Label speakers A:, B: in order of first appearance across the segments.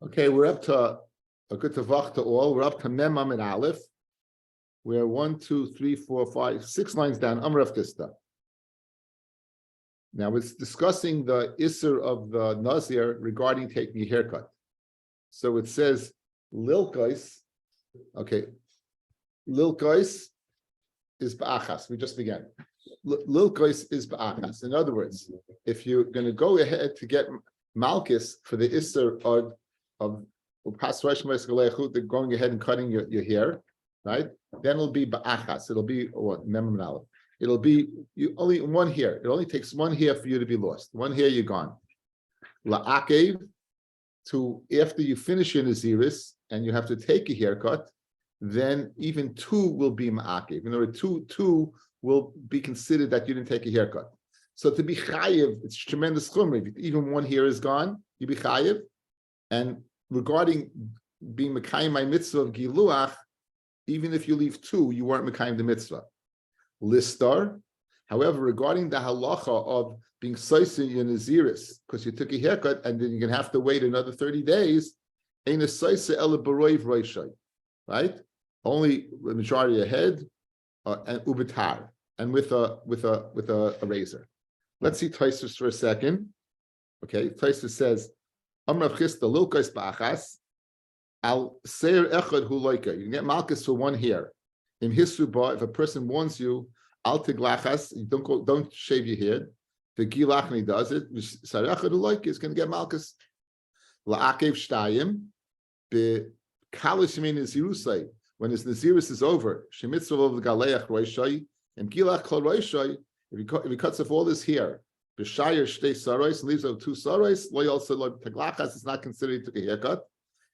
A: Okay, we're up to a good tavach to all. We're up to Mem and Aleph. We're 1, 2, 3, 4, 5, 6 lines down. Amr of Kista. Now it's discussing the Isser of the Nazir regarding taking a haircut. So it says Lilkais. Okay, Lilkais is ba'achas. We just began. Lilkais is ba'achas. In other words, if you're going to go ahead to get Malchus for the Isser of they're going ahead and cutting your hair, right? Then it'll be ba'achas. It'll be what? It'll be you only one hair. It only takes one hair for you to be lost. One hair, you're gone. La'akev, to after you finish your naziris and you have to take a haircut, then even 2 will be ma'akev. In other words, two will be considered that you didn't take a haircut. So to be chayiv, it's tremendous chumri. Even one hair is gone, you be chayiv. And regarding being mekayim my mitzvah of giluach, even if you leave 2, you weren't mekayim the mitzvah. Listar, however, regarding the halacha of being soisin your naziris, because you took a haircut and then you're going to have to wait another 30 days, ain't a soisa ela baroiv roishay, right? Only the majority ahead and ubitar, and with a razor. Let's see Taisus for a second. Okay, Taisus says, Amrav Chista lilkais ba'achas al seir echad hu loika. You can get malchus for one hair. In hisruba, if a person warns you, al tiglachas, you don't shave your head. The gilachni does it. Seir echad hu loika is going to get malchus. La'akev shtayim be kalish min nazirusay. When his naziris is over, shemitzvah of the galeach roishay and gilach kol roishay. If he cuts off all his hair, b'shayir shtei saros, leaves out 2 saros, lo also lo taglachas is not considered to a haircut.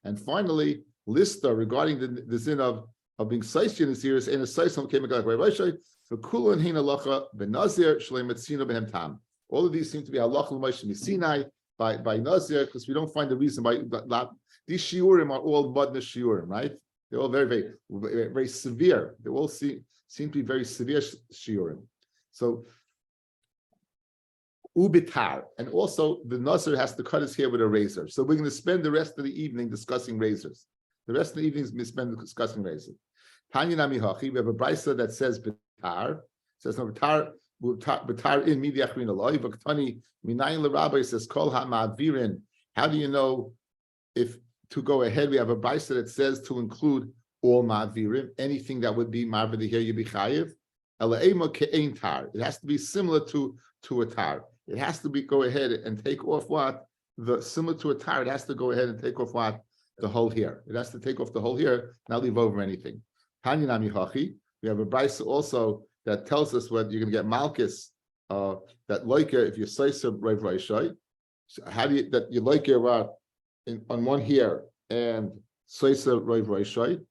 A: And finally, lista regarding the sin of being seishin in the series, and a seishin came again by Rashi for kulan hin halacha benazir shlei metzina behem tam. All of these seem to be halacha l'moshe misinai by Nazir, because we don't find the reason why these shiurim are all badna shiurim, right? They're all very, very, very, very severe. They all seem to be very severe shiurim. So, ubitar, and also the Nazir has to cut his hair with a razor. So we're going to spend the rest of the evening discussing razors. The rest of the evening is we spend discussing razors. Tanya nami hachi, we have a brisa that says bitar. Says no bitar in midi achrin aloi. V'ktani minayin l'Rabbi says kol ha'ma'avirin. How do you know if to go ahead? We have a brisa that says to include all ma'avirim, anything that would be ma'avir the hair you be chayiv. It has to be similar to a tar. It has to be go ahead and take off what the similar to a tar. It has to go ahead and take off what the whole hair. It has to take off the whole hair, not leave over anything. Tanya nami hachi. We have a brisa also that tells us what you're going to get malchus. That loika if you slice a reiv reishay. How do you that you loika on one hair and slice a reiv reishay?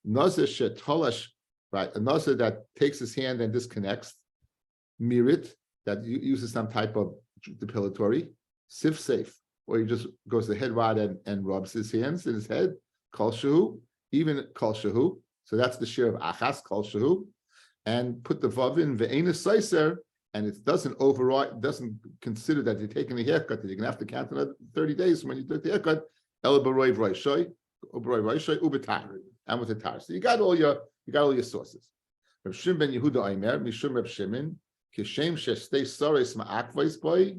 A: Nazir shetolash. Right, a nazir that takes his hand and disconnects, mirit, that uses some type of depilatory, sif safe, or he just goes to the head rod and rubs his hands in his head, kol shehu, even kol shehu, so that's the share of achas, kol shehu, and put the vav in, ve'ena seiser, and it doesn't override, doesn't consider that you're taking a haircut, that you're going to have to count another 30 days when you took the haircut, el baroiv roishoy, ubetar, and with the tar. So you got all your sources. Reb Shimon ben Yehuda Aimer, Mishum Reb Shimon, Kishem Shtei Saros Ma'akvais boy,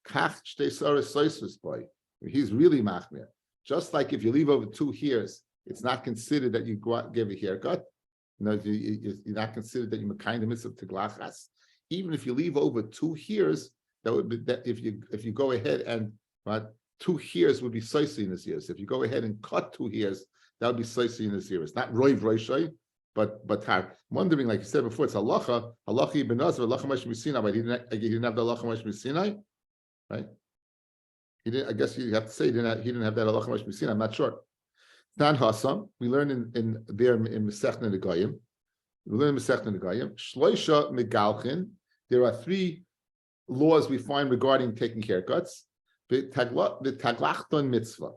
A: Kach Shtei Saros Soisus boy. He's really machmir. Just like if you leave over 2 hairs, it's not considered that you go out and give a haircut. You know, you're not considered that you're kind of mitzvah teglachas. Even if you leave over 2 hairs, that would be that if you go ahead and 2 hairs would be soisi in this year. So if you go ahead and cut 2 hairs, that would be soisi in this year. It's not roiv roishay. But tar. I'm wondering, like you said before, it's halacha ibn Nazir, halacha mash misinai. But he didn't have the halacha mash misinai, right? He didn't. I guess you have to say he didn't have that halacha mash misinai. I'm not sure. Tan hasam. We learn in Masechta Negayim. We learn in Masechta Negayim. Shloisha megalchin. There are 3 laws we find regarding taking haircuts. The taglachton mitzvah.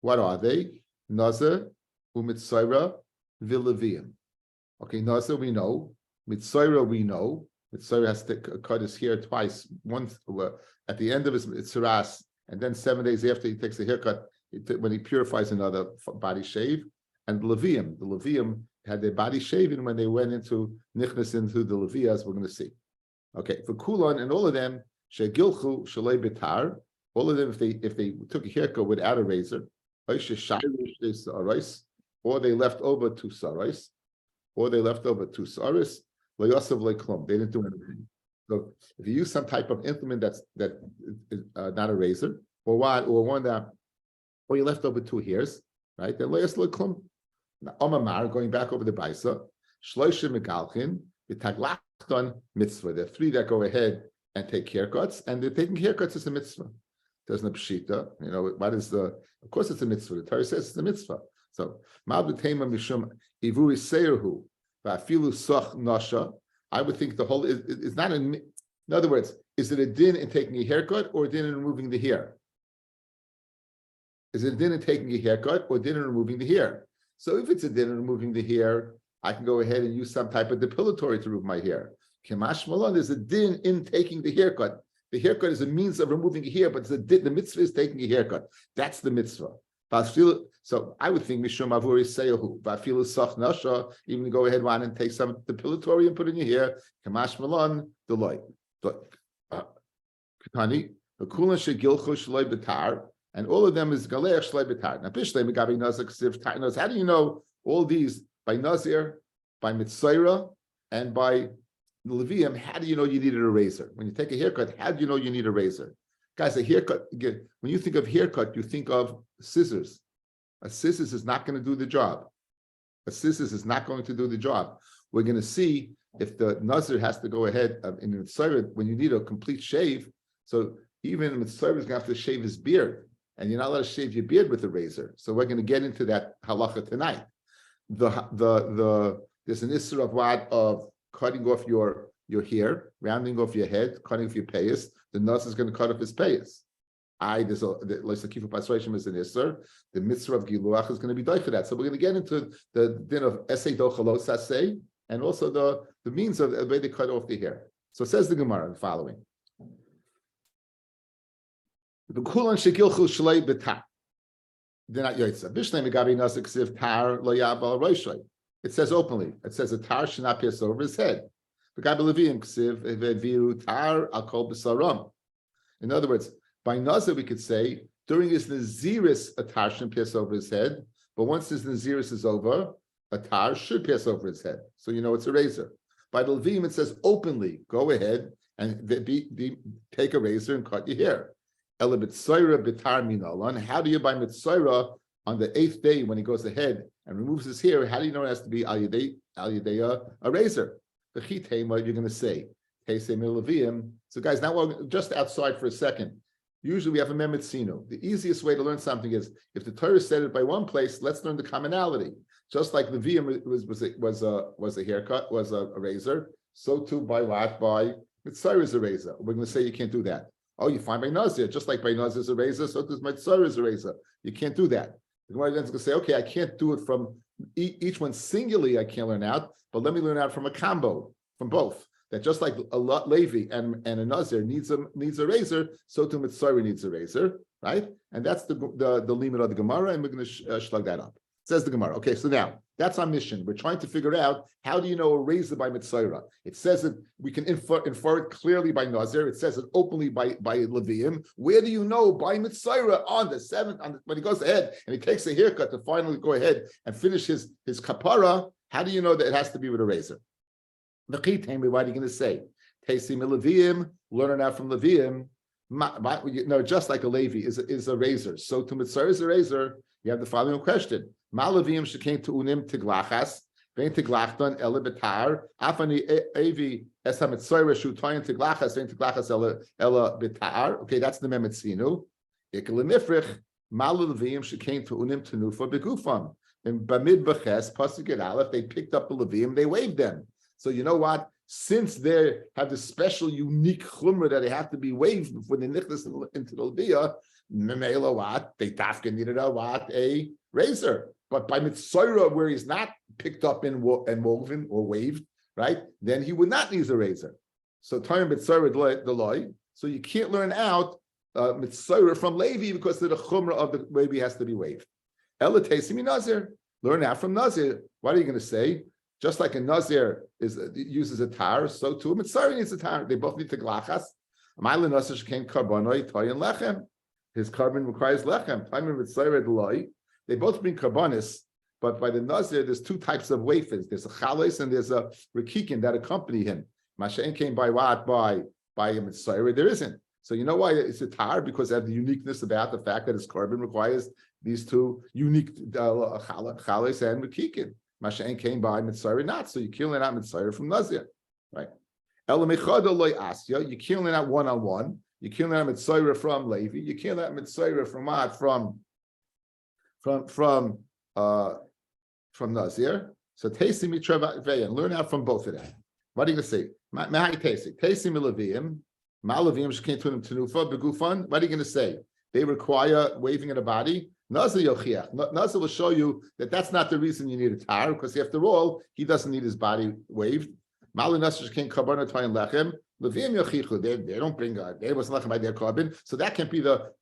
A: What are they? Nazir umitzayra v'leviyim. Okay, Nazir we know, Mitzayra we know. Mitzayra has to cut his hair twice. Once at the end of his Mitzaras, and then 7 days after he takes the haircut, when he purifies another body shave, and the Levium had their body shaven when they went into nichnas into the Levi, as we're going to see. Okay, for Kulon and all of them, shegilchu shalei betar, all of them if they took a haircut without a razor, or they left over two sarais, they didn't do anything. So if you use some type of implement that is not a razor, or one that, or you left over two hairs, right? Then le'yas leklum. Omamar, going back over the Baisa, Shloisha Megalchin, V'taglachton mitzvah. There are three that go ahead and take haircuts, and they're taking haircuts as a mitzvah. There's no pshita. What is the? Of course, it's a mitzvah. The Torah says it's a mitzvah. So, Ma'abutema mishum ivuri seirhu va'afilu soch nasha. I would think the whole is not in other words, is it a din in taking a haircut or a din in removing the hair? Is it a din in taking a haircut or a din in removing the hair? So if it's a din in removing the hair, I can go ahead and use some type of depilatory to remove my hair. Kemash Malon, there's a din in taking the haircut. The haircut is a means of removing a hair, but the mitzvah is taking a haircut. That's the mitzvah. So I would think Mishum Avuri Seyahu, Vafilu Sach Nasha, even go ahead and take some depilatory and put in your hair. Kamash Malon, Deloy. Katani, the Kulan Shegilchu Shloi Betar. And all of them is Galeach Shlei B'tar. Now, Bishlei Megabi Nazir Ksiv Tarnos. How do you know all these by Nazir, by Mitzayra, and by Levium? How do you know you needed a razor? When you take a haircut, how do you know you need a razor? Guys, a haircut, again, when you think of haircut, you think of scissors. A scissors is not going to do the job. A scissors is not going to do the job. We're going to see if the Nazir has to go ahead in Mitzayra, when you need a complete shave. So even Mitzayra is going to have to shave his beard. And you're not allowed to shave your beard with a razor. So we're going to get into that halacha tonight. There's an issur of what? Of cutting off your hair, rounding off your head, cutting off your payas. The nurse is going to cut off his payas. There's a kifu pasrashim is an issur. The mitzvah of giluach is going to be done for that. So we're going to get into the din of esei dochalos asei, and also the means of the way they cut off the hair. So it says the Gemara the following. The kulan shekilchu shlei betar. They're not yotza. Bishnei megabi nasik ksiv tar lo yabal roishay. It says openly. It says a tar should not pierce over his head. Megabi leviim ksiv eviru tar al kol b'saram. In other words, by nazir we could say during his naziris a tar shouldn't pierce over his head, but once his naziris is over, a tar should pierce over his head. So you know it's a razor. By the leviim it says openly, go ahead and take a razor and cut your hair. How do you buy mitzayra on the 8th day when he goes ahead and removes his hair? How do you know it has to be al yedei a razor? The chitema you're going to say. So guys, now we're just outside for a second. Usually we have a memetzino. The easiest way to learn something is if the Torah said it by one place, let's learn the commonality. Just like the Levium was a haircut, was a razor. So too by what? By mitzayra is a razor. We're going to say you can't do that. Oh, you find by Nazir, just like by Nazir is a razor, so does Mitzayra is a razor. You can't do that. The Gemara then is going to say, okay, I can't do it from each one singularly, I can't learn out, but let me learn out from a combo, from both. That just like a Levi and a Nazir needs a razor, so too Mitzayra needs a razor, right? And that's the limit of the Gemara, and we're going to shlug that up. Says the Gemara. Okay, so now that's our mission. We're trying to figure out how do you know a razor by Mitzayra? It says it, we can infer it clearly by Nazir. It says it openly by Levium. Where do you know by Mitzayra on the 7th, when he goes ahead and he takes a haircut to finally go ahead and finish his kapara? How do you know that it has to be with a razor? What are you going to say? Teisim Levium, learn it out from Levium. No, just like a Levi is a razor. So to Mitzayra is a razor. You have the following question. Malavim shekain tu'unim tiglachas, vein tiglachton ele betar, afani avi esa mitzayra shutoyin tiglachas, vein tiglachas ele betar. Okay, that's the memetzinu. Ikelemifrich, malavim shekain tu'unim tenufa begufam. In Bamid Beches, Pasuk Aleph, they picked up the Levim, they waved them. So you know what? Since they have this special, unique chumrah that they have to be waved before they nichnas into the Leviyah, memela what? They dafka needed a razor. But by Mitzayra, where he's not picked up and woven or waved, right? Then he would not need a razor. So time Mitzayra the loy. So you can't learn out mitzvah from Levi because of the chumrah of the Levi has to be waived. Ela Teisimi Nazir. Learn that from Nazir. What are you going to say? Just like a Nazir uses a tar, so too a mitzvah needs a tar. They both need to glachas. Ma'ila Nazir came karbonoi toyin lechem. His carbon requires lechem. They both bring karbonis, but by the Nazir, there's two types of wafers. There's a chales and there's a rikikin that accompany him. Mashain came by what? By a mitzvah. There isn't. So you know why it's a tar? Because they have the uniqueness about the fact that his carbon requires these two unique chales and rikikin. Mashain came by mitzvah not. So you're killing out mitzvah from Nazir, right? You're killing out one-on-one. You can't let mitzvah from Levi. You can't let mitzvah from what? From Nazir. So Tesi mitzvah and learn out from both of them. What are you going to say? Mahai Tesi. Tesi milavim. Malavim shkein tunim tenufa begufan. What are you going to say? They require waving in the body. Nazir yochiach. Nazir will show you that that's not the reason you need a tar, because after all, he doesn't need his body waved. Malu Nazir shkein karban toyin lechem. Levim yochichu, they don't bring they wasn't lechem by their carbon, so that can't be the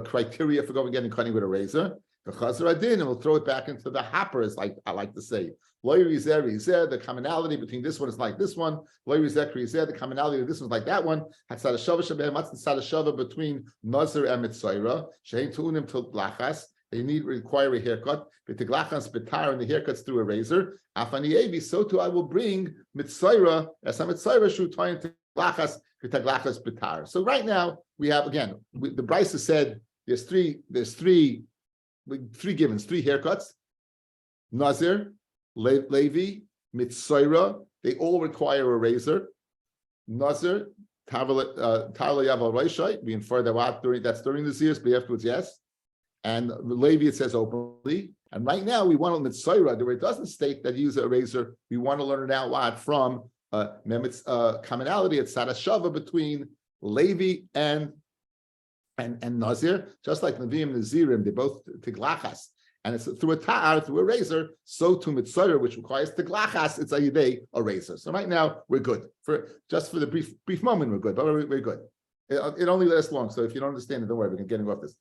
A: criteria for going and cutting with a razor. The chazer adin, and we'll throw it back into the hopper, as like I like to say. Lo rizer, the commonality between this one is like this one. Lo rizer, the commonality of this one is like that one. Hatzad shava shabem, what's the tzad shava between nazir and mitzayra? Shein tuunim to lachas. They require a haircut. B'tiglachas betar, and the haircut's through a razor. Afani evi, so too I will bring mitzayra as a mitzayra shu trying to. So right now we have again the Brisa said there's three givens, three haircuts: Nazir, Levi, Mitzayra. They all require a razor. Nazir, Tarla Yaval Reishai. We infer that that's during the Zias, but afterwards, yes. And Levi it says openly. And right now we want to Mitzayra, where it doesn't state that you use a razor. We want to learn it out what from. Commonality at Sarashava between Levi and Nazir, just like Nevi'im and Nazirim, they both tiglachas, and it's through a ta'ar, through a razor. So to mitzvah, which requires tiglachas, it's a razor. So right now we're good for the brief moment. We're good, but we're good. It only lasts long. So if you don't understand it, don't worry. We're getting off this.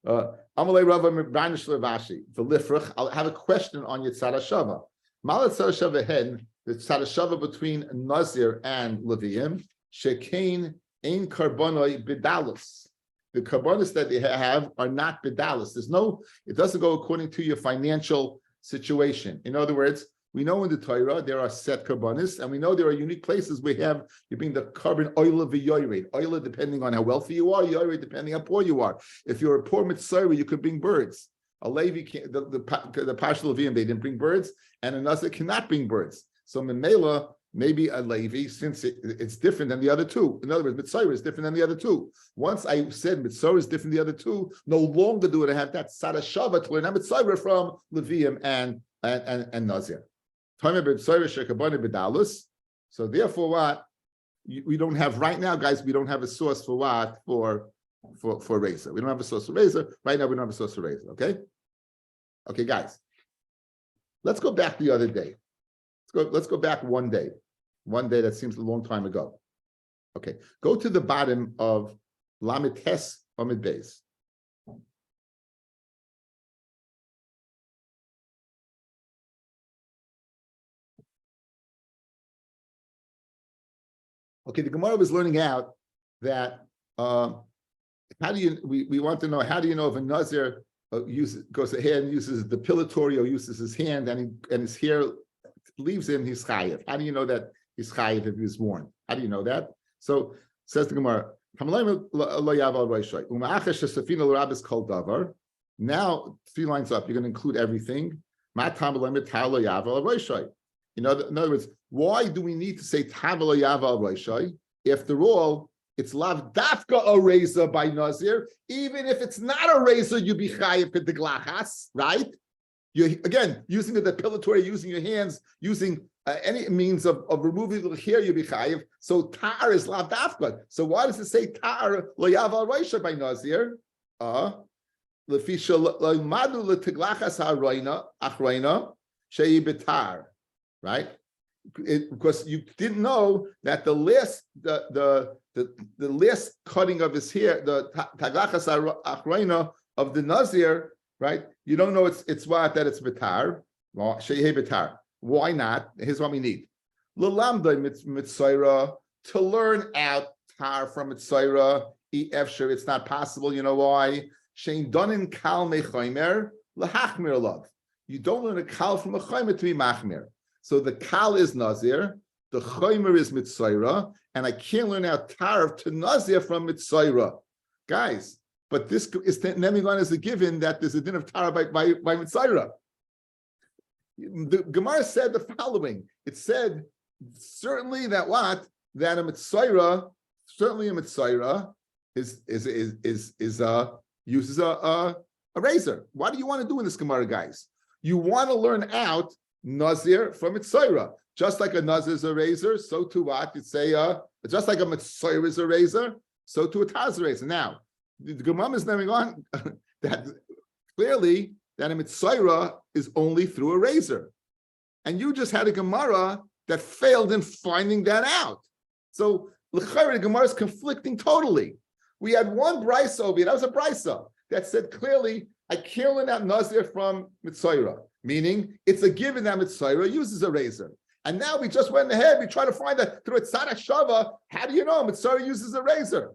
A: Amalei Rava Branish Levashi the Lifrach. I'll have a question on Yitzhak Shava. Malat Shava hen. The tzadashava between Nazir and Leviim, shekain ein karbonoi bidalus. The karbonis that they have are not bidalus. It doesn't go according to your financial situation. In other words, we know in the Torah there are set karbonis, and we know there are unique places where you bring the carbon oila v'yoyred. Oila depending on how wealthy you are, yoyred depending on how poor you are. If you're a poor mitzvah, you could bring birds. A Levi, the partial Leviim, they didn't bring birds, and a Nazir cannot bring birds. So Memela, maybe a Levi, since it's different than the other two. In other words, Mitzvah is different than the other two. Once I said Mitzvah is different than the other two, no longer do I have that Sarashava to learn Mitzvah from Levium and Nazir. So therefore, what we don't have right now, guys, we don't have a source for what for razor. We don't have a source for razor right now. We don't have a source for razor. Okay, guys. Let's go back the other day. Let's go back one day that seems a long time ago. Okay, go to the bottom of Lamed Tes Amid Beis. Okay, the Gemara was learning out that we want to know, how do you know if a Nazir goes ahead and uses the depilatory or uses his hand and his hair leaves him, he's chayiv. How do you know that he's chayiv if he's worn? How do you know that? So says the Gemara. Now 3 lines up, you're going to include everything. In other words, why do we need to say tavel yaval roishai? After all, it's lav dafka a razor by Nazir. Even if it's not a razor, you be chayiv k'deglachas, right? You again using the depilatory, using your hands, using any means of removing the hair, you be chayiv. So tar is lav dafka. So why does it say tar lo yaval roishai by Nazir? Lefisha lo madu letiglachas ha'roina achroina shei betar. Right? because you didn't know that the last cutting of his hair, the taglachas achroina of the Nazir, right? You don't know it's what that it's betar. Well, sheyeh betar. Why not? Here's what we need. L'lamda mitzayra, to learn out tar from mitzayra. Efshar, it's not possible. You know why? Shein donin kal mechaymer lahachmir love. You don't learn a kal from a chaymer to be machmir. So the kal is Nazir, the chaymer is mitzayra, and I can't learn out tar to Nazir from mitzayra. Guys, but this is Nemigan is a given that there's a din of tar by mitzayra. The Gemara said the following. It said certainly that what? That a mitzayra, certainly a mitzayra uses a razor. What do you want to do in this Gemara, guys? You want to learn out Nazir from Mitzayra. Just like a Nazir is a razor, so to what? You'd say, just like a Mitzayra is a razor, so to a Taz razor. Now, the Gemara is naming on that clearly that a Mitzayra is only through a razor. And you just had a Gemara that failed in finding that out. So, the Gemara is conflicting totally. We had one brisa over here, that was a brisa, that said clearly, I can't learn out Nazir from Mitzayra, meaning it's a given that Mitzayra uses a razor. And now we just went ahead, we try to find that through a tzara shava, how do you know Mitzayra uses a razor?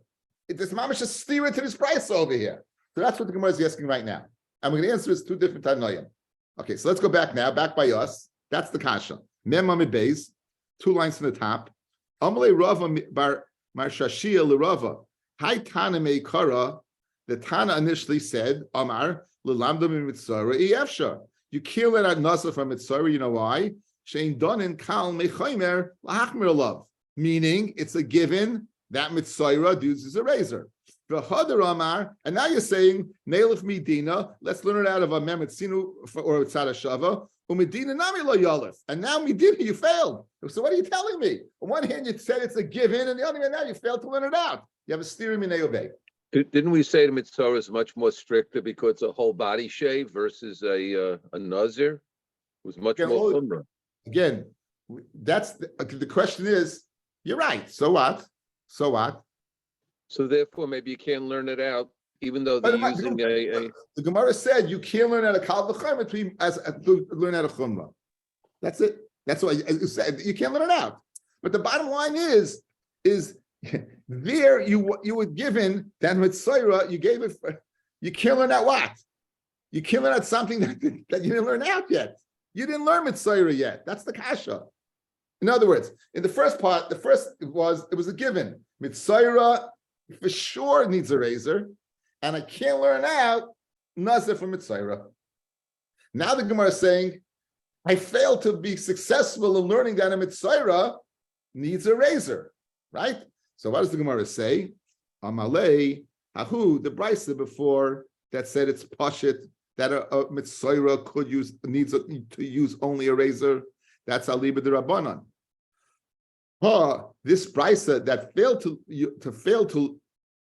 A: This mamash is steering to this brisa over here. So that's what the Gemara is asking right now. And we're going to answer is two different Tanoim. Okay, so let's go back now, back by us. That's the kasha. Mem Amid Beis, 2 lines from the top. Amalei Rava bar Marshashia l'Rava. Hi Tana Meikara, the Tana initially said, Amar, L'lamda mitzara efshar. You can't let out Nasa from mitzara, you know why? Shein donin kal mechaymer lahachmir love. Meaning, it's a given that mitzara uses a razor. V'hadar Amar, and now you're saying, Neilif Medina, let's learn it out of a Memetzinu or a Tzara Shava, Medina Nami lo Yalif. And now Medina, you failed. So what are you telling me? On one hand, you said it's a given, and the other hand, now you failed to learn it out. You have a steering in obey.
B: Didn't we say the mitzvah is much more stricter because it's a whole body shave versus a nazir? It was much more chumrah.
A: Again, that's the question is, you're right. So what? So what?
B: So therefore, maybe you can't learn it out, even though they're using a.
A: The Gemara said you can't learn out a kal v'chaymer between learn out a chumrah. That's it. That's why you said you can't learn it out. But the bottom line is there you were given that mitzayra, you gave it. You can't learn out what? You can't learn out something that you didn't learn out yet. You didn't learn mitzayra yet. That's the kasha. In other words, in the first part, it was a given. Mitzayra for sure needs a razor, and I can't learn out nazir from mitzayra. Now the Gemara is saying, I failed to be successful in learning that a mitzayra needs a razor, right? So what does the Gemara say? Amalei, Ahu, the brisa before that said it's pashit that a mitzayra needs to use only a razor. That's aliba de rabbanan. This brisa that failed to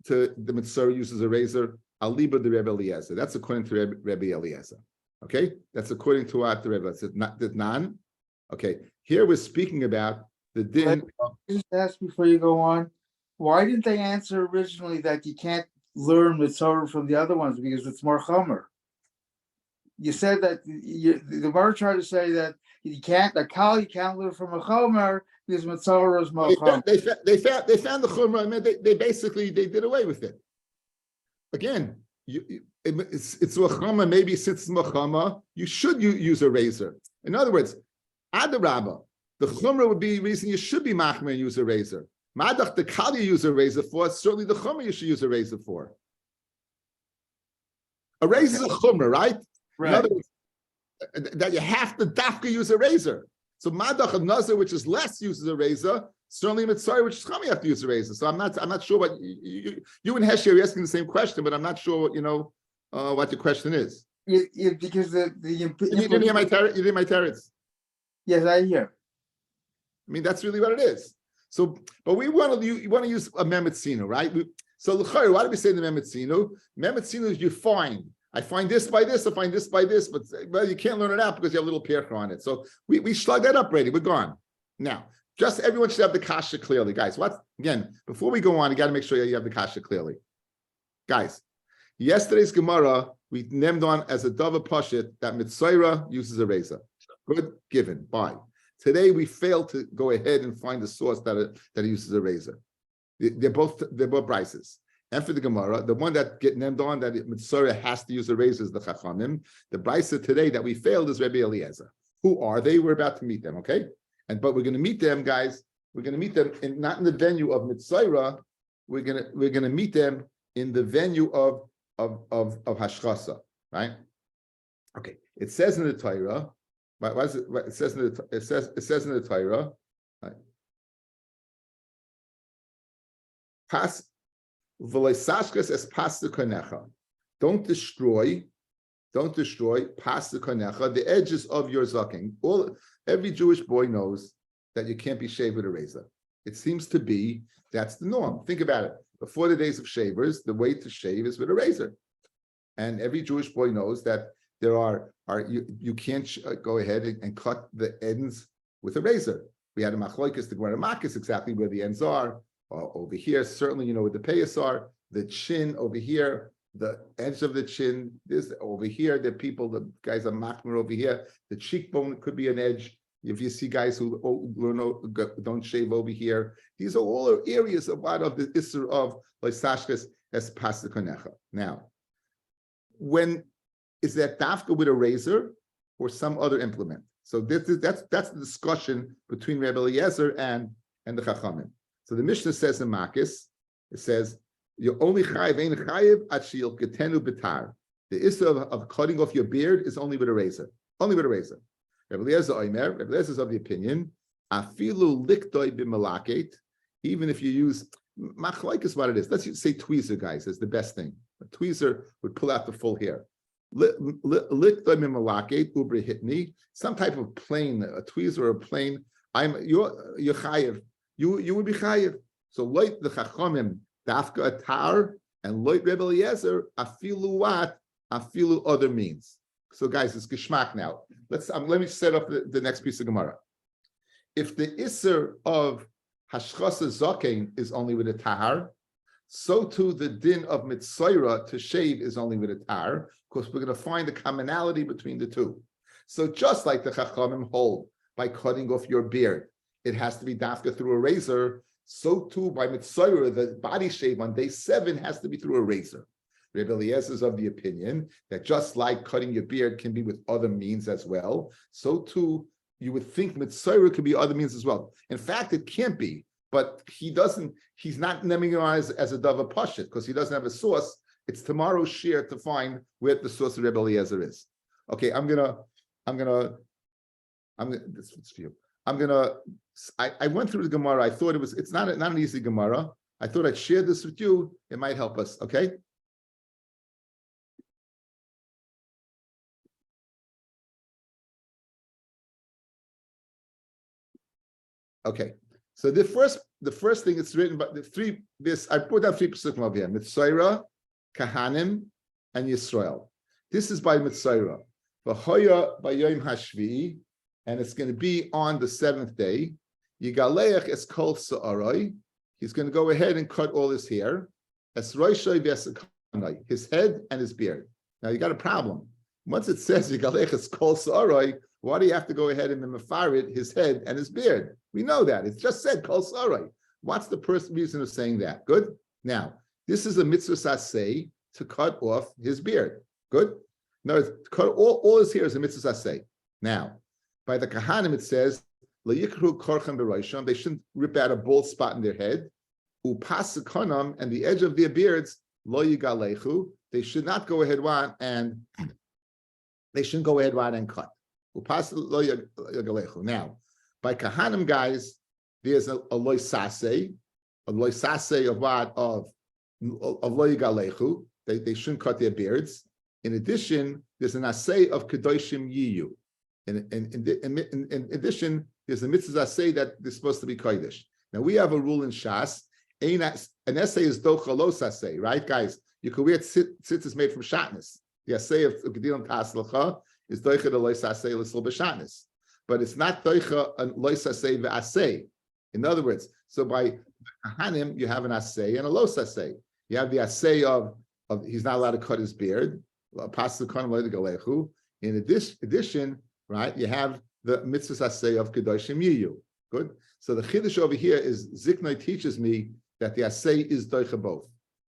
A: the mitzayra uses a razor. Aliba de Rebbe Eliezer. That's according to Rebbe Eliezer. Okay, that's according to what the Rebbe said. Not nan. Okay, here we're speaking about the din.
C: Just ask before you go on. Why didn't they answer originally that you can't learn mitzvah from the other ones because it's more chomer? You said that the Gemara tried to say that you can't learn from a chomer because mitzvah is more chomer.
A: They found the chomer. I mean, they basically did away with it. Again, it's a chomer. Maybe since it's chomer, you should use a razor. In other words, adarabba, the chomer would be the reason you should be machmer and use a razor. Madach the kal you use a razor for, certainly the chumrah you should use a razor for. A razor is a chumrah, right?
C: Right.
A: In other words, that you have to dafka use a razor. So madach of nazir, which is less, uses a razor. Certainly mitzvah, which is chumrah, you have to use a razor. So I'm not sure what you and Heshi are asking the same question, but I'm not sure what the question is.
C: Because
A: you didn't hear my teretz.
C: Yes, I hear.
A: I mean, that's really what it is. So, but we want to use a memetzinu, right? So, l'chayr, why do we say the memetzinu? Memetzinu is you find. I find this by this, I find this by this, but well, you can't learn it out because you have a little percha on it. So we slug that up already. We're gone. Now, just everyone should have the kasha clearly, guys. Again, before we go on, you got to make sure you have the kasha clearly. Guys, yesterday's Gemara, we named on as a Dava Pashit that Mitzayra uses a razor. Good, given, bye. Today, we failed to go ahead and find the source that uses a razor. They're both brises. And for the Gemara, the one that get named on that Mitzayra has to use a razor is the Chachamim. The brisa today that we failed is Rabbi Eliezer. Who are they? We're about to meet them, okay? But we're going to meet them, guys. We're going to meet them not in the venue of Mitzayra. We're going to meet them in the venue of Hashchasa, right? Okay. It says in the Torah. What is it? It says in the Torah. Right? Pas v'leisashkas es pas the konecha. Don't destroy pas the konecha, the edges of your zaken. Every Jewish boy knows that you can't be shaved with a razor. It seems to be that's the norm. Think about it. Before the days of shavers, the way to shave is with a razor, and every Jewish boy knows that you can't go ahead and cut the ends with a razor. We had a machloikas, the Gemara Makis, exactly where the ends are. Over here, certainly you know where the payas are. The chin over here, the edge of the chin. This over here, the guys are machmer over here. The cheekbone could be an edge. If you see guys who don't shave over here, these are all areas of the isser of loisashkes es pas konecha. Now, when is that dafka with a razor or some other implement? So that's the discussion between Rabbi Eliezer and the Chachamim. So the Mishnah says in Makis, it says you're only chayiv ein chayiv at sheyil ketenu betar. The issue of cutting off your beard is only with a razor. Only with a razor. Rabbi Eliezer is of the opinion, afilu liktoi b'malaket, even if you use machlaik is what it is. Let's say tweezer, guys, is the best thing. A tweezer would pull out the full hair. Liktoi b'malaket ubri hitni, some type of plane, a tweezer or a plane. You're chayiv. You would be chayiv. So like the chachamim dafka atar and like Rebbe Eliezer afilu other means. So guys, it's geschmack now. Let me set up the next piece of Gemara. If the isser of hashchasa zaken is only with a tahar, so too the din of mitzayra to shave is only with a tahar, because we're going to find the commonality between the two. So just like the chachamim hold by cutting off your beard, it has to be dafka through a razor. So too by mitzayra, the body shave on day 7 has to be through a razor. Rabbi Eliezer is of the opinion that just like cutting your beard can be with other means as well, so too you would think mitzayra could be other means as well. In fact, it can't be, but he's not naming it as a dava pashit because he doesn't have a source. It's tomorrow's share to find where the source of Rabbi Eliezer is. Okay, I went through the Gemara. I thought it's not an easy Gemara. I thought I'd share this with you. It might help us, okay? Okay, so the first thing it's written about I put down 3 pesukim over here: Mitzayra, Kahanim, and Yisrael. This is by Mitzayra. V'hoya b'yom hashvi'i, and it's going to be on the 7th day. Yigaleach es kol sa'arai. He's going to go ahead and cut all his hair. Es roishay v'esakanai, his head and his beard. Now you got a problem. Once it says Yigaleach es kol sa'arai, why do you have to go ahead and mefarid his head and his beard? We know that. It's just said kol sa'arai. What's the reason of saying that? Good. Now, this is a mitzvah saseh to cut off his beard. Good. No, cut all his hair is a mitzvah saseh. Now, by the Kahanim, it says, L'yikru korchem b'roisham, they shouldn't rip out a bald spot in their head. Upas sekonam, and the edge of their beards, lo yigalechu, they should not go ahead and cut. Upas lo yigalechu. Now, by Kahanim, guys, there's a loisase of what? Of lo yigalechu. They shouldn't cut their beards. In addition, there's an assay of kedoshim yiyu. In addition, there's a mitzvah say that they're supposed to be kodesh. Now we have a rule in Shas. An essay is dochalos assay, right, guys? You could wear tzitzis made from shatnez. The assay of gedilim taslacha is doichad alois assay l'sil b'shatnez. but it's not doicha and lois asay ve'asay. In other words, so by kahanim you have an asay and a los asay. You have the asay of he's not allowed to cut his beard. In addition, right, you have the mitzvah asay of kedoshim yiyu. Good. So the chiddush over here is Ziknai teaches me that the asay is doicha both.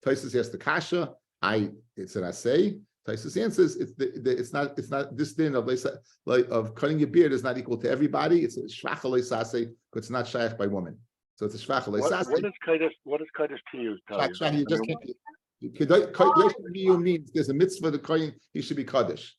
A: Taisus has the kasha. It's an asay. Taisus answers it's not this din of cutting your beard is not equal to everybody. It's a shvacha leisase, but it's not shaykh by woman. So it's a shvacha leisase.
D: What is kaidish to you?
A: You just can't. Kaddish means there's a mitzvah the kohen he should be kaddish.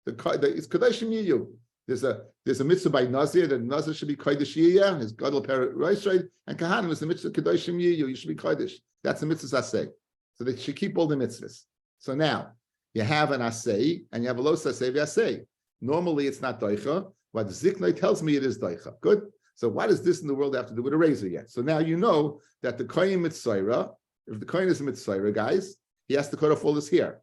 A: It's kaddish yiyu. There's a mitzvah by Nazir that Nazir should be kaddish yiyah. His gadol parrot right, and kahanim is the mitzvah kaddish yiyu. You should be kaddish. That's the mitzvah asay. So they should keep all the mitzvahs. So now you have an asay and you have a los asay v'asay. Normally it's not doicha. What Ziknai tells me it is doicha. Good. So what does this in the world have to do with a razor yet? So now you know that the kohen mitzvah, if the kohen is a mitzvah, guys, he has to cut off all his hair.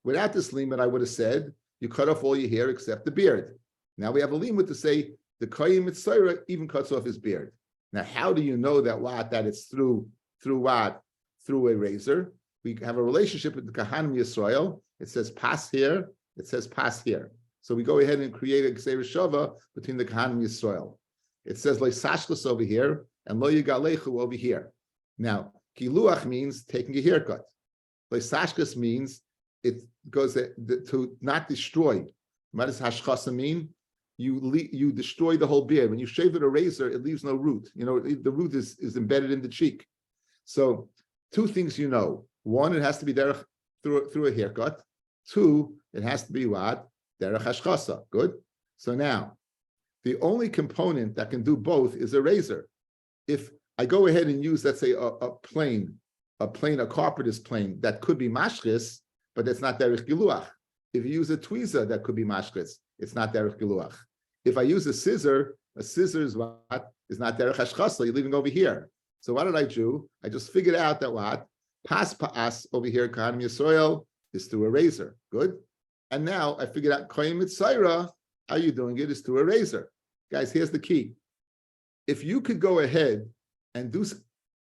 A: Without this limit, I would have said you cut off all your hair except the beard. Now we have a limit to say the kohen mitzvah even cuts off his beard. Now how do you know that it's through what? Through a razor. We have a relationship with the Kahanim Yisrael. It says pass here. It says pass here. So we go ahead and create a Gzeir Shava between the Kahanim Yisrael. It says Lo Sashkos over here and Lo Yigalechu over here. Now, Kiluach means taking a haircut. Lo Sashkos means it goes to not destroy. What does Hashchasa mean? You destroy the whole beard. When you shave with a razor, it leaves no root. You know, the root is embedded in the cheek. So two things you know. One, it has to be derech through a haircut. Two, it has to be what? Derech hashchasa. Good. So now, the only component that can do both is a razor. If I go ahead and use, let's say, a carpenter's plane that could be mashchis, but that's not derech giluach. If you use a tweezer, that could be mashchis. It's not derech giluach. If I use a scissor is what? Is not derech hashchasa. You're leaving over here. So what did I do? I just figured out that what? Pas pa'as over here, Kahanim Yisrael, is through a razor. Good. And now I figured out kohen mitzayra, how you doing it is through a razor. Guys, here's the key. If you could go ahead and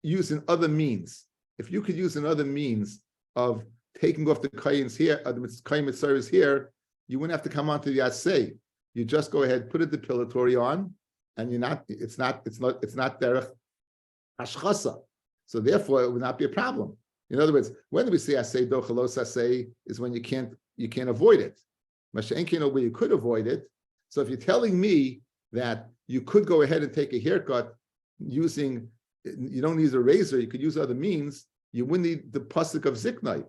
A: using other means, if you could use another means of taking off the kohen's here, the kohen mitzayra's here, you wouldn't have to come onto the asay. You just go ahead, put a depilatory on, and it's not derech hashchasa. So therefore, it would not be a problem. In other words, when do we say asay dochalos asay is when you can't avoid it. Mashenkin where you could avoid it. So if you're telling me that you could go ahead and take a haircut you don't need a razor, you could use other means, you wouldn't need the pasuk of ziknai.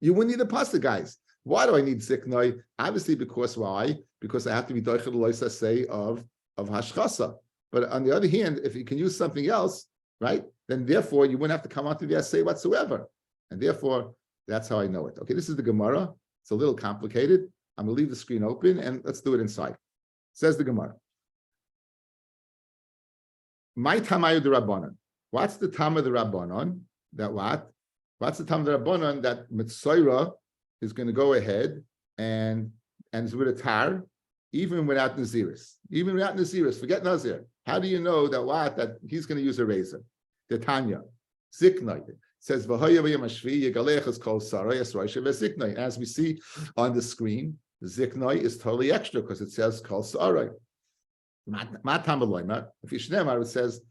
A: You wouldn't need the pasuk, guys. Why do I need ziknai? Obviously, because why? Because I have to be doichel lois asay of hashchasa. But on the other hand, if you can use something else, right, then therefore you wouldn't have to come onto the assay whatsoever. And therefore, that's how I know it. Okay, this is the Gemara. It's a little complicated. I'm going to leave the screen open and let's do it inside. Says the Gemara. My tamayu de Rabbanon. What's the tam of the Rabbanon? That what? What's the tam of the Rabbanon that Mitzayra is going to go ahead and is with a tar, even without Naziris. Even without Naziris, forget Nazir. How do you know that he's going to use a razor? The Tanya, Ziknai says as we see on the screen, Ziknai is totally extra because it says Kol Sarai. If Yishnemar it says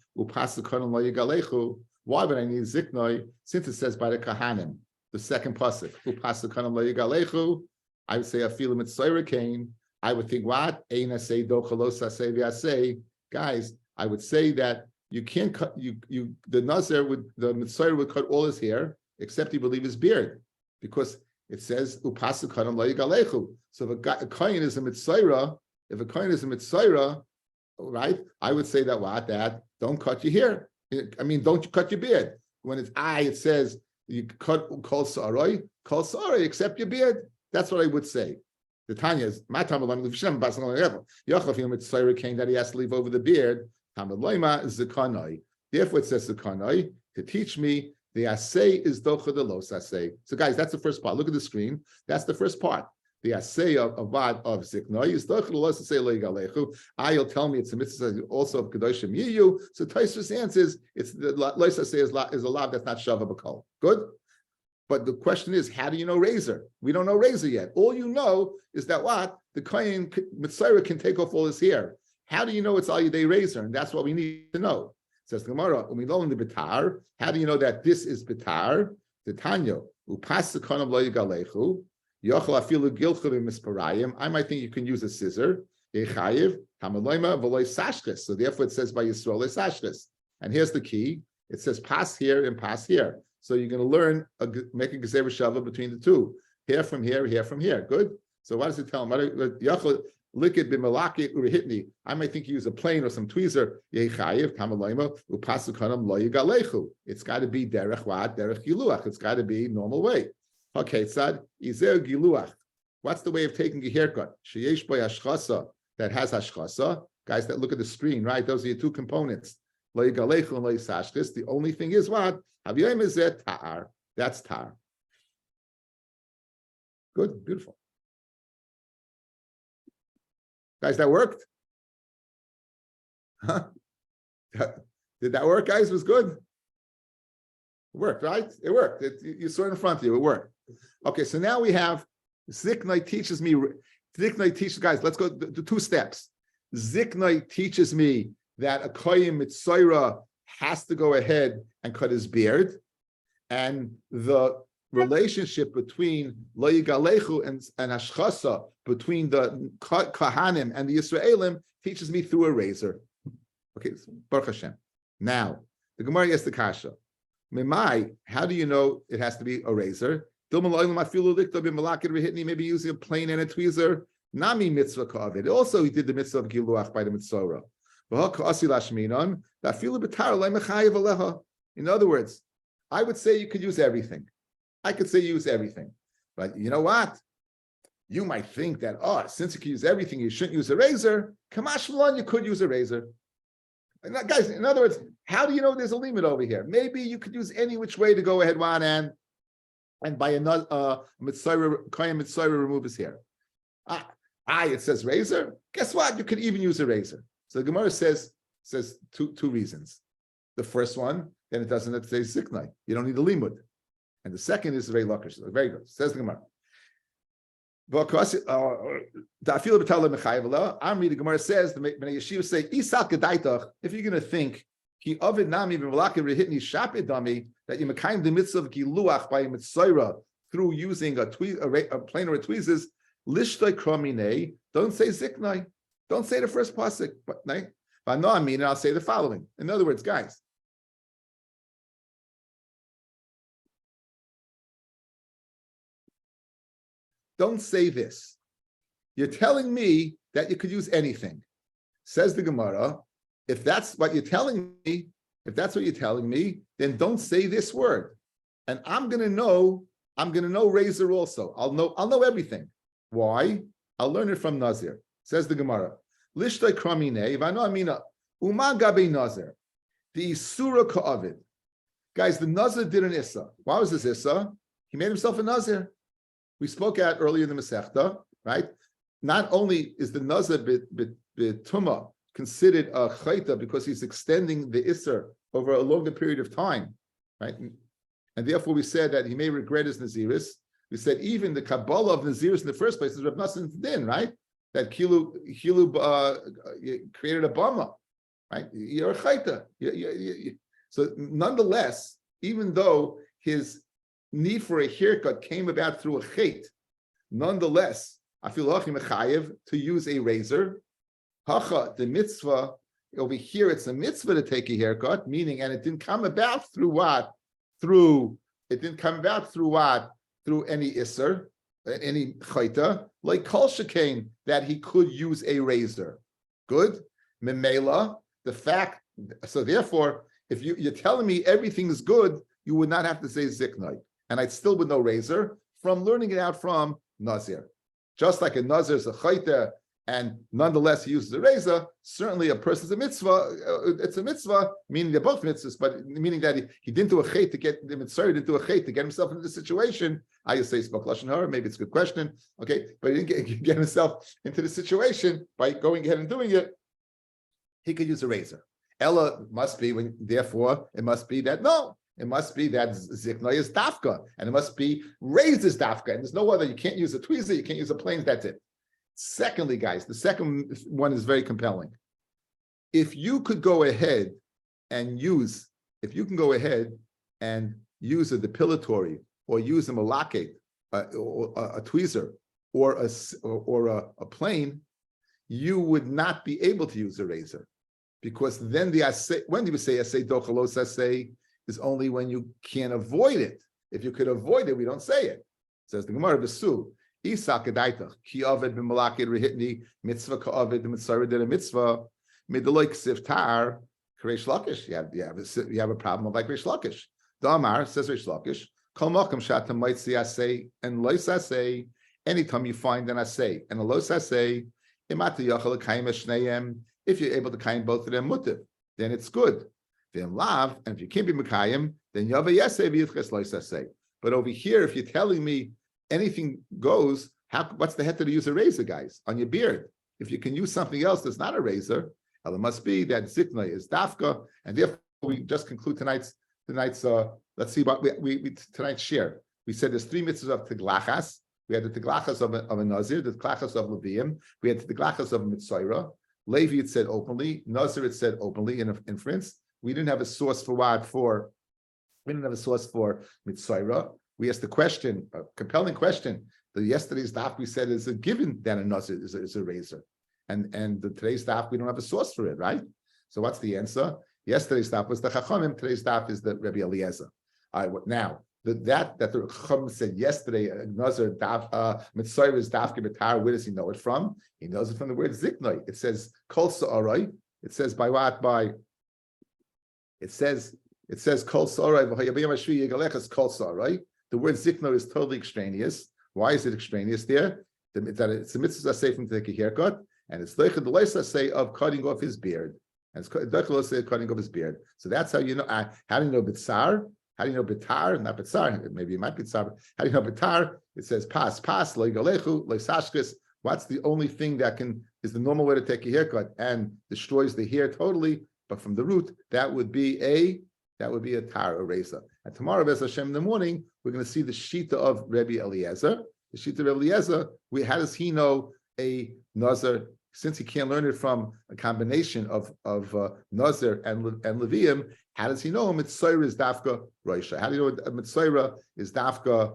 A: why would I need Ziknai? Since it says by the Kahanim, the second pasuk, I would say I feel mitzayra kain. I would think what? Guys, I would say that you can't cut the Nazir the Mitzayra would cut all his hair except he would leave his beard, because it says upasu kanam lo yigalechu. So if a kohen is a Mitzayra, right? I would say that don't cut your hair. I mean, don't cut your beard. When it's it says you cut kol sarai except your beard. That's what I would say. The Tanya is that he has to leave over the beard. Therefore, it says Zakanai to teach me the assay is docha de los assay. So, guys, that's the first part. Look at the screen. That's the first part. the assay of ziknoi is dochel say leigalechu. You'll tell me it's a mitzvah also of kedoshim yiyu. So Tosfos answers it's the lois assay is a lav that's not shava b'kol. Good. But the question is, how do you know razor? We don't know razor yet. All you know is that what the kohen mitzvah can take off all his hair. How do you know it's al yedei razor? And that's what we need to know. Says the Gemara, when we know in the bitar, how do you know that this is bitar? The Tanya, upas the konam lo yigalechu, yochel afilu gilchu b'misparayim. I might think you can use a scissor. Yechayiv hamaloyma v'loy sashkes. So therefore, it says by Yisrael sashkes. And here's the key: it says pass here and pass here. So you're going to learn make a gezer shava between the two. Here from here, here from here. Good. So what does it tell him? Yochel Likit b'malaki urihitni. I might think you use a plane or some tweezer. Yechayiv tamalayma upasu kanam lo yigalechu. It's got to be derech what? Derech giluach. It's got to be normal way. Okay, tzad izer giluach. What's the way of taking a haircut? Sheyesh boy hashchasa that has hashchasa. Guys that look at the screen, right? Those are your two components. Lo yigalechu and lo yisashkis. The only thing is what? Havyoyim is tar. That's tar. Good, beautiful. Guys, that worked? Huh? Did that work, guys? It was good? It worked, right? It worked. You saw it in front of you. It worked. Okay, so now we have Ziknai teaches me. Ziknai teaches, guys, let's go to 2 steps. Ziknai teaches me that a kohen mitzayra has to go ahead and cut his beard. And the relationship between lo yigalechu and hashchasa, between the Kahanim and the Yisraelim, teaches me through a razor. Okay, Baruch Hashem. Now, the Gemara asks the kasha. Memai, how do you know it has to be a razor? Maybe using a plane and a tweezer. Nami mitzvah ka'avid. Also, he did the mitzvah of giluach by the mitzvah. In other words, I would say you could use everything. I could say use everything. But you know what? You might think that, since you can use everything, you shouldn't use a razor. Kamash Malon, you could use a razor. And guys, in other words, how do you know there's a limit over here? Maybe you could use any which way to go ahead, one and by another mitzvah remove his hair. It says razor. Guess what? You could even use a razor. So the Gemara says two reasons. The first one, then it doesn't say ziknai. You don't need a limud. And the second is very luckish. Very good. Says the Gemara. Amri, the Gemara says, the Yeshiva say, if you're going to think that you mekayim the mitzvah of giluach by a mitzvah through using a plane or a tweezers, lishtoi kromine, don't say ziknai. Don't say the first pasuk. But no, I mean, I'll say the following. In other words, guys, don't say this. You're telling me that you could use anything. Says the Gemara, if that's what you're telling me, then don't say this word. And I'm gonna know razor also. I'll know everything. Why? I'll learn it from Nazir. Says the Gemara. Lishtay kramine, v'ano amina, uma gabe Nazir. The Isura ka'avid. Guys, the Nazir did an Issa. Why was this Issa? He made himself a Nazir. We spoke out earlier in the Masechta, right? Not only is the Nazir bituma considered a chayta because he's extending the Isser over a longer period of time, right? And therefore we said that he may regret his Naziris. We said even the Kabbalah of Naziris in the first place is Reb Nassan's din, right? That Kilu created a Bama, right? You're a chayta. So nonetheless, even though his need for a haircut came about through a chait, nonetheless, I feel mechayev to use a razor. Hacha, the mitzvah over here, it's a mitzvah to take a haircut, meaning, and it didn't come about through what? Through any isser, any chayta, like kol shekain, that he could use a razor. Good, memela, the fact. So therefore, if you're telling me everything is good, you would not have to say ziknai, and I still would know razor from learning it out from Nazir. Just like a Nazir is a chayta and nonetheless he uses a razor, certainly a person's a mitzvah. It's a mitzvah, meaning they're both mitzvahs, but meaning that he didn't do a chait to get the mitzvah, didn't do a chait to get himself into the situation. I say spoke lashon hara. Maybe it's a good question, okay, but he didn't get himself into the situation by going ahead and doing it. He could use a razor. Ella must be therefore it must be that no. It must be that zikna is dafka, and it must be raised as dafka, and there's no other. You can't use a tweezer, you can't use a plane. That's it. Secondly, guys, the second one is very compelling. If you could go ahead and use a depilatory or use a malakate, or a tweezer, or a plane, you would not be able to use a razor, because then the assay, when do we say assay dochalos assay, is only when you can't avoid it. If you could avoid it, we don't say it. Says the Gemara Besu. Isa kedaitach ki aved b'malakid rehitni mitzvah ka'aved mitzvah did a mitzvah midloik siftar kreish lakish. You have a problem like Reish Lakish. Damar says Reish Lakish. Kol makom shata might see assay and lois assay. Anytime you find an assay and a lois assay, imata yachal kaim eshnayim. If you're able to kaim both of them mutiv, then it's good. Then lav, and if you can't be mekayim, then yava yaseh v'yitches lois assay. But over here, if you're telling me anything goes, what's the head to use a razor, guys, on your beard? If you can use something else that's not a razor, well, it must be that zikna is dafka, and therefore we just conclude tonight's let's see what we tonight's share. We said there's 3 mitzvahs of teglachas. We had the teglachas of a Nazir, the teglachas of Leviim. We had the teglachas of Mitzayra. Levi it said openly, Nazir it said openly in inference. We didn't have a source for Mitzayra. We asked the question, a compelling question. The yesterday's daf we said is a given that a Nazir is a razor. And the today's daf, we don't have a source for it, right? So what's the answer? Yesterday's daf was the Chachamim, today's daf is the Rabbi Eliezer. All right, now, that the Chachamim said yesterday, Nazir daf, Mitzayra is daf gebetar, where does he know it from? He knows it from the word ziknoi. It says kol sa'arai. It says by what? It says kol sa'arai, v'hayabiyam ashvi yigalechas kol sa'arai. The word zikno is totally extraneous. Why is it extraneous there? That it's a mitzvah say from to take a haircut, and it's the loisa say of cutting off his beard. And it's the cutting off his beard. So that's how you know. How do you know bitzar? How do you know bitar? Not bitzar. Maybe it might be bitzar. How do you know bitar? It says pas lo yigalechu lo sashkis. What's the only thing that is the normal way to take a haircut and destroys the hair totally? But from the root, that would be a tar, a razor. And tomorrow, Bez Hashem, in the morning, we're going to see the shita of Rabbi Eliezer. The shita of Rabbi Eliezer, how does he know a Nazir? Since he can't learn it from a combination of Nazir and Levium, how does he know a Mitzayra is dafka roisha? How do you know a Mitzayra is dafka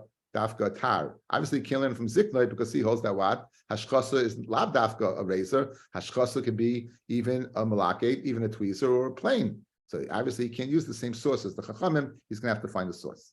A: tar? Obviously, he can't learn it from Ziknoi because he holds that what? Hashchasa is lab dafka a razor. Hashchasa can be even a malakate, even a tweezer or a plane. So obviously, he can't use the same source as the Chachamim. He's going to have to find a source.